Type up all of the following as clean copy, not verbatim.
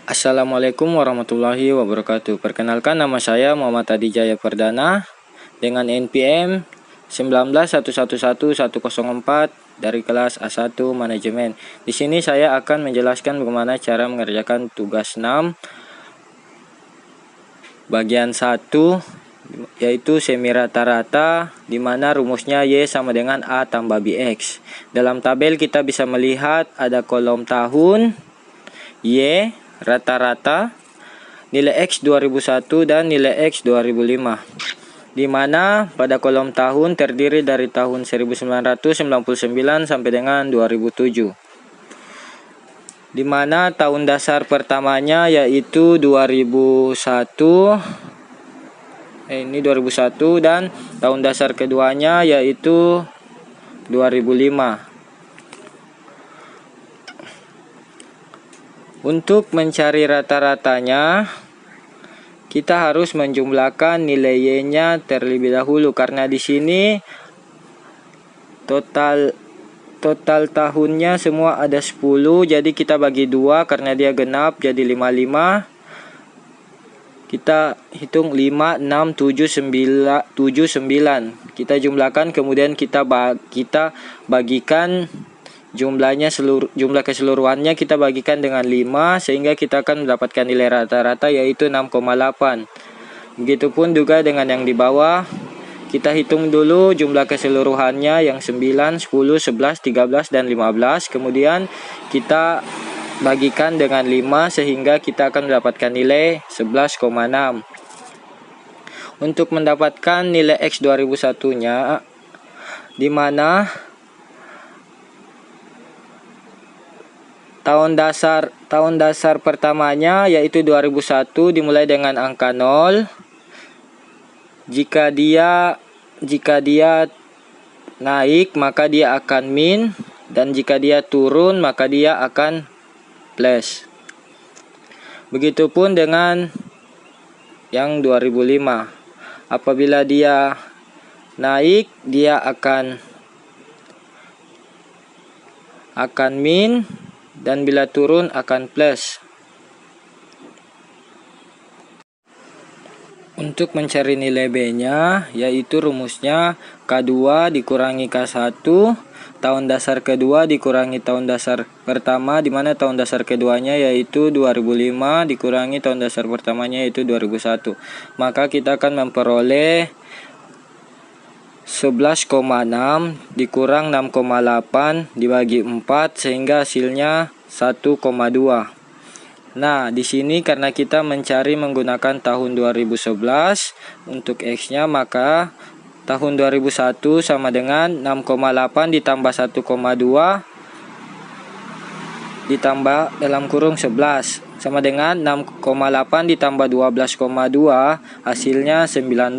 Assalamualaikum warahmatullahi wabarakatuh. Perkenalkan, nama saya Muhammad Adi Jaya Perdana dengan NPM 191110104 dari kelas A1 Manajemen. Di sini saya akan menjelaskan bagaimana cara mengerjakan tugas 6 bagian 1, yaitu semi rata-rata, di mana rumusnya Y sama dengan A tambah BX. Dalam tabel kita bisa melihat ada kolom tahun, Y, rata-rata, nilai X 2001 dan nilai X 2005, di mana pada kolom tahun terdiri dari tahun 1999 sampai dengan 2007, di mana tahun dasar pertamanya yaitu 2001 dan tahun dasar keduanya yaitu 2005. Untuk mencari rata-ratanya, kita harus menjumlahkan nilai Y-nya terlebih dahulu, karena di sini total tahunnya semua ada 10, jadi kita bagi 2 karena dia genap jadi 55. Kita hitung 5, 6, 7, 9. Kita jumlahkan, kemudian kita bagikan jumlah keseluruhannya kita bagikan dengan 5, sehingga kita akan mendapatkan nilai rata-rata yaitu 6,8. Begitupun juga dengan yang di bawah. Kita hitung dulu jumlah keseluruhannya yang 9, 10, 11, 13, dan 15. Kemudian kita bagikan dengan 5 sehingga kita akan mendapatkan nilai 11,6. Untuk mendapatkan nilai X 2001-nya, di mana tahun dasar pertamanya yaitu 2001 dimulai dengan angka 0. Jika dia naik maka dia akan min, dan jika dia turun maka dia akan plus. Begitupun dengan yang 2005. Apabila dia naik dia akan min, dan bila turun akan plus. Untuk mencari nilai B-nya, yaitu rumusnya K2 dikurangi K1, tahun dasar kedua dikurangi tahun dasar pertama, di mana tahun dasar keduanya yaitu 2005 dikurangi tahun dasar pertamanya yaitu 2001. Maka kita akan memperoleh 11,6 dikurang 6,8 dibagi 4 sehingga hasilnya 1,2. Nah, di sini karena kita mencari menggunakan tahun 2011 untuk X-nya, maka tahun 2001 sama dengan 6,8 ditambah 1,2 ditambah dalam kurung 11 sama dengan 6,8 ditambah 12,2 hasilnya 19.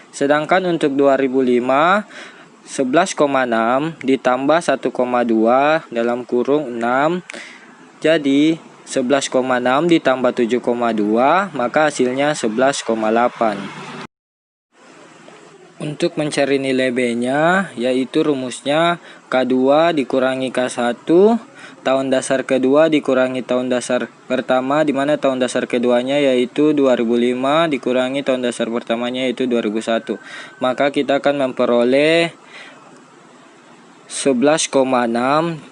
Sedangkan untuk 2005 11,6 ditambah 1,2 dalam kurung 6, jadi 11,6 ditambah 7,2 maka hasilnya 11,8. Untuk mencari nilai B-nya, yaitu rumusnya K2 dikurangi K1, tahun dasar kedua dikurangi tahun dasar pertama, di mana tahun dasar keduanya yaitu 2005 dikurangi tahun dasar pertamanya yaitu 2001. Maka kita akan memperoleh 11,6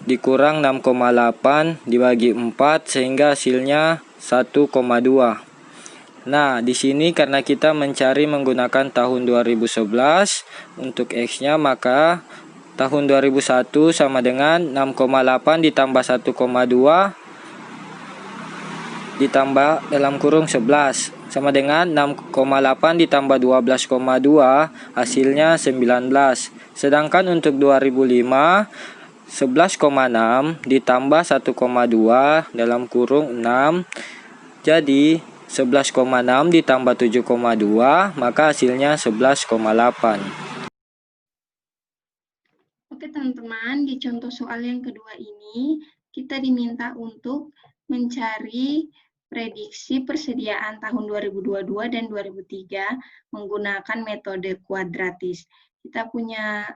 dikurang 6,8 dibagi 4 sehingga hasilnya 1,2. Nah, di sini karena kita mencari menggunakan tahun 2011 untuk X-nya, maka tahun 2001 sama dengan 6,8 ditambah 1,2 ditambah dalam kurung 11 sama dengan 6,8 ditambah 12,2 hasilnya 19. Sedangkan untuk 2005 11,6 ditambah 1,2 dalam kurung 6, jadi 11,6 ditambah 7,2 maka hasilnya 11,8. Oke teman-teman, di contoh soal yang kedua ini kita diminta untuk mencari prediksi persediaan tahun 2022 dan 2003 menggunakan metode kuadratis. Kita punya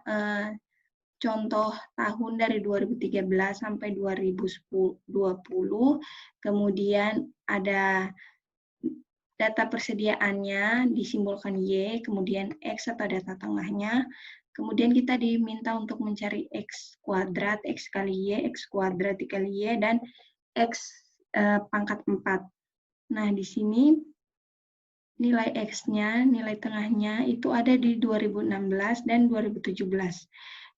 contoh tahun dari 2013 sampai 2020, kemudian ada data persediaannya disimbolkan Y, kemudian X atau data tengahnya, kemudian kita diminta untuk mencari X kuadrat, X kali Y, X kuadrat dikali Y, dan X pangkat 4. Nah, di sini nilai X-nya, nilai tengahnya itu ada di 2016 dan 2017.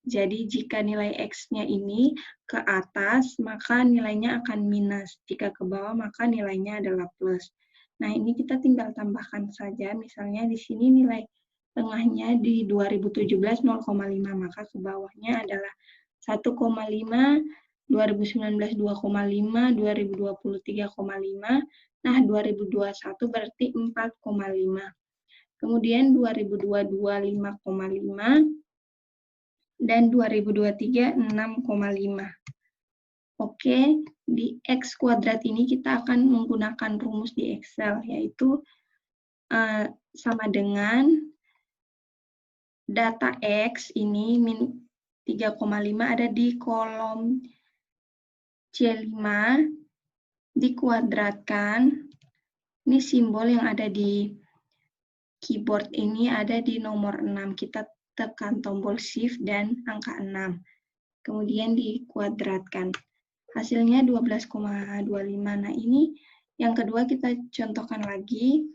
Jadi jika nilai X-nya ini ke atas, maka nilainya akan minus. Jika ke bawah, maka nilainya adalah plus. Nah, ini kita tinggal tambahkan saja. Misalnya di sini nilai tengahnya di 2017 0,5, maka ke bawahnya adalah 1,5, 2019 2,5, 2020 3,5, nah 2021 berarti 4,5. Kemudian 2022 5,5 dan 2023 6,5. Oke, di X kuadrat ini kita akan menggunakan rumus di Excel, yaitu sama dengan data X ini min 3,5 ada di kolom C5 dikuadratkan. Ini simbol yang ada di keyboard ini ada di nomor 6. Kita tekan tombol Shift dan angka 6. Kemudian dikuadratkan. Hasilnya 12,25. Nah, ini yang kedua kita contohkan lagi.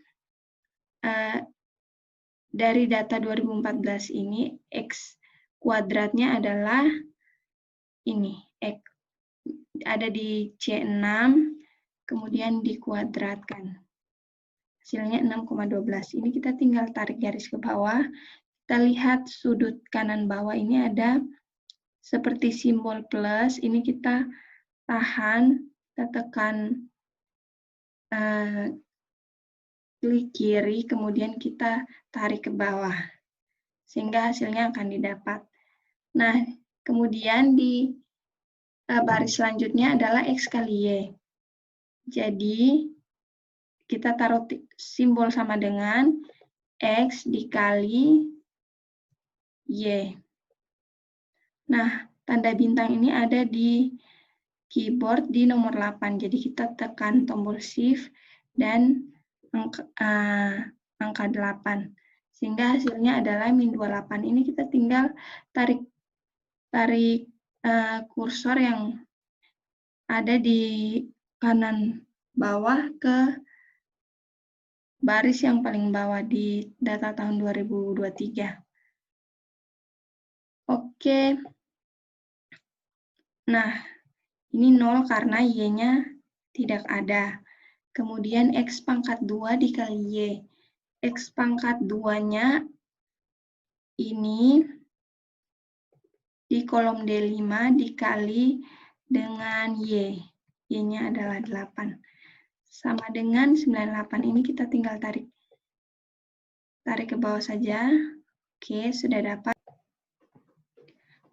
Dari data 2014 ini, X kuadratnya adalah ini. X ada di C6, kemudian dikuadratkan. Hasilnya 6,12. Ini kita tinggal tarik garis ke bawah. Kita lihat sudut kanan bawah ini ada seperti simbol plus. Ini kita tahan, kita tekan klik kiri, kemudian kita tarik ke bawah. Sehingga hasilnya akan didapat. Nah, kemudian di baris selanjutnya adalah X kali Y. Jadi, kita taruh simbol sama dengan X dikali Y. Nah, tanda bintang ini ada di keyboard di nomor 8. Jadi kita tekan tombol Shift dan angka 8. Sehingga hasilnya adalah min 28. Ini kita tinggal tarik kursor yang ada di kanan bawah ke baris yang paling bawah di data tahun 2023. Oke. Nah, ini 0 karena Y-nya tidak ada. Kemudian X pangkat 2 dikali Y. X pangkat 2-nya ini di kolom D5 dikali dengan Y. Y-nya adalah 8. Sama dengan 98. Ini kita tinggal tarik ke bawah saja. Oke, sudah dapat.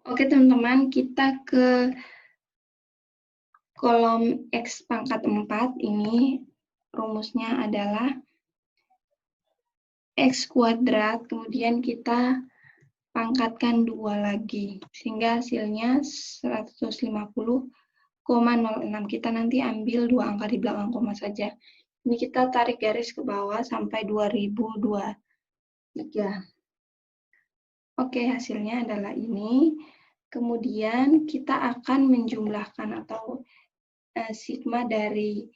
Oke, teman-teman, kita ke kolom X pangkat 4. Ini rumusnya adalah X kuadrat, kemudian kita pangkatkan 2 lagi, sehingga hasilnya 150,06. Kita nanti ambil 2 angka di belakang koma saja. Ini kita tarik garis ke bawah sampai 2023. Oke, hasilnya adalah ini. Kemudian kita akan menjumlahkan atau sigma dari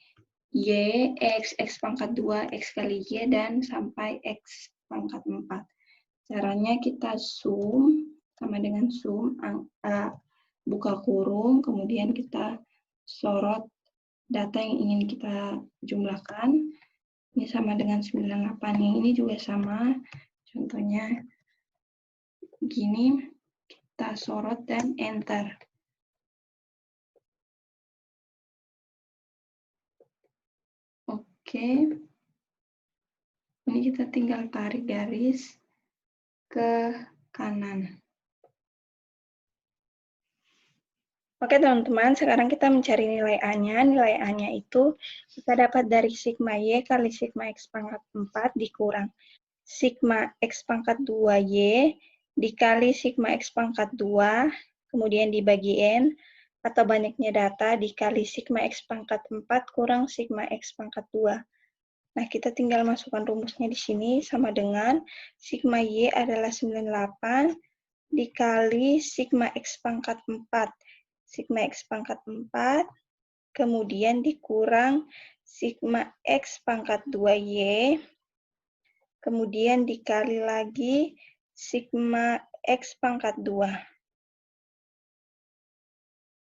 Y, X pangkat 2, X kali Y, dan sampai X pangkat 4. Caranya kita zoom, sama dengan zoom, buka kurung, kemudian kita sorot data yang ingin kita jumlahkan. Ini sama dengan 98, yang ini juga sama. Contohnya gini, kita sorot dan enter. Oke. Ini kita tinggal tarik garis ke kanan. Oke teman-teman, sekarang kita mencari nilai A-nya. Nilai A-nya itu kita dapat dari sigma Y kali sigma X pangkat 4 dikurang sigma X pangkat 2Y dikali sigma X pangkat 2 kemudian dibagi N, atau banyaknya data, dikali sigma X pangkat 4 kurang sigma X pangkat 2. Nah, kita tinggal masukkan rumusnya di sini, sama dengan sigma Y adalah 98 dikali sigma X pangkat 4. Sigma X pangkat 4, kemudian dikurang sigma X pangkat 2Y, kemudian dikali lagi sigma X pangkat 2.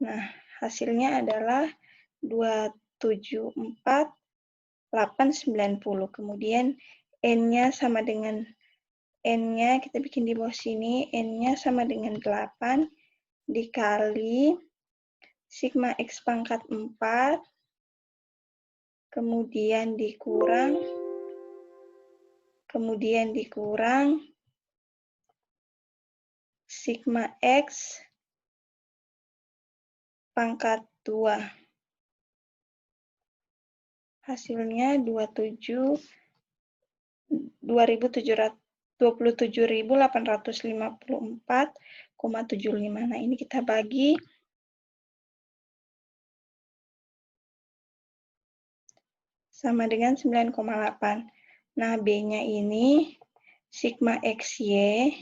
Nah, hasilnya adalah 274,890. Kemudian N-nya sama dengan N-nya, kita bikin di bawah sini, N-nya sama dengan 8 dikali sigma X pangkat 4, kemudian dikurang sigma X pangkat 2. Hasilnya 27.854,75. Nah, ini kita bagi sama dengan 9,8. Nah, B-nya ini sigma XY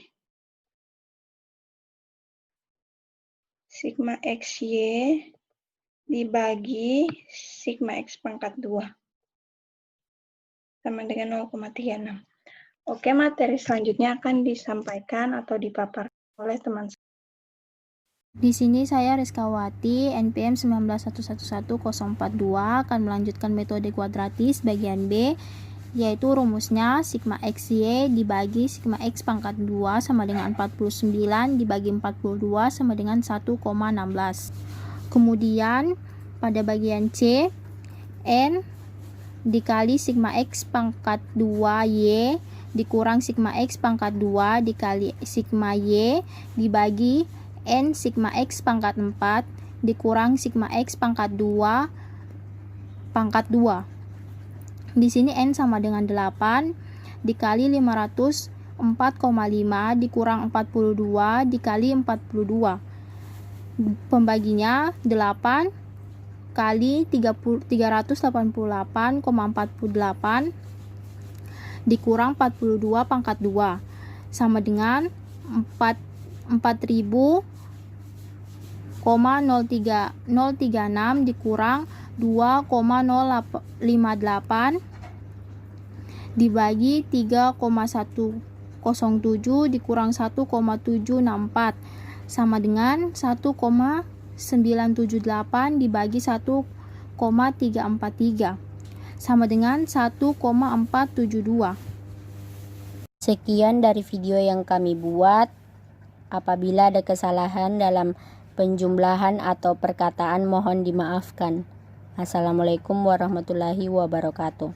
dibagi sigma X pangkat 2 sama dengan 0,36. Oke, materi selanjutnya akan disampaikan atau dipaparkan oleh teman saya. Di sini saya Rizkawati, NPM 1911042 akan melanjutkan metode kuadratis bagian B, yaitu rumusnya sigma XY dibagi sigma X pangkat 2 sama dengan 49 dibagi 42 sama dengan 1,16. Kemudian pada bagian C, N dikali sigma X pangkat 2Y dikurang sigma X pangkat 2 dikali sigma Y dibagi N sigma X pangkat 4 dikurang sigma X pangkat 2 pangkat 2. Di sini N sama dengan 8 dikali 504,5 dikurang 42 dikali 42. Pembaginya 8 kali 388,48 dikurang 42 pangkat 2 sama dengan 4036 dikurang 2,058 dibagi 3,107 dikurang 1,764 sama dengan 1,978 dibagi 1,343 sama dengan 1,472. Sekian dari video yang kami buat. Apabila ada kesalahan dalam penjumlahan atau perkataan mohon dimaafkan. Assalamualaikum warahmatullahi wabarakatuh.